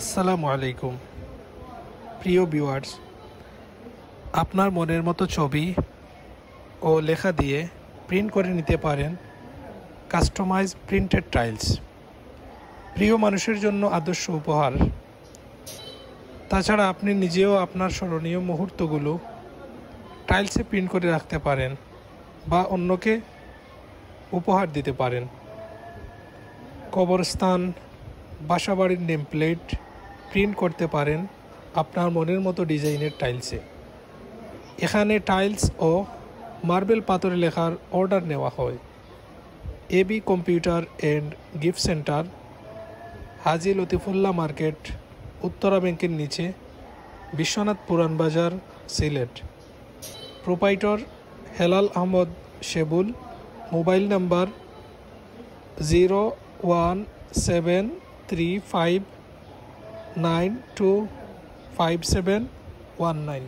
আসসালামু আলাইকুম প্রিয় ভিউয়ার্স, আপনার মনের মতো ছবি ও লেখা দিয়ে প্রিন্ট করে নিতে পারেন কাস্টমাইজ প্রিন্টেড টাইলস। প্রিয় মানুষের জন্য আদর্শ উপহার। তাছাড়া আপনি নিজেও আপনার স্মরণীয় মুহূর্তগুলো টাইলসে প্রিন্ট করে রাখতে পারেন বা অন্যকে উপহার দিতে পারেন। কবরস্থান, বাসাবাড়ির নেম প্লেট প্রিন্ট করতে পারেন আপনার মনের মতো ডিজাইনের টাইলসে। এখানে টাইলস ও মার্বেল পাথরে লেখার অর্ডার নেওয়া হয়। AB computer and gift center, Haji Latifullah market, Uttara ব্যাংকের নিচে, Bishwanath Puran Bazar, Sylhet. Proprietor Helal Ahmad Shebul. Mobile number 01735925719।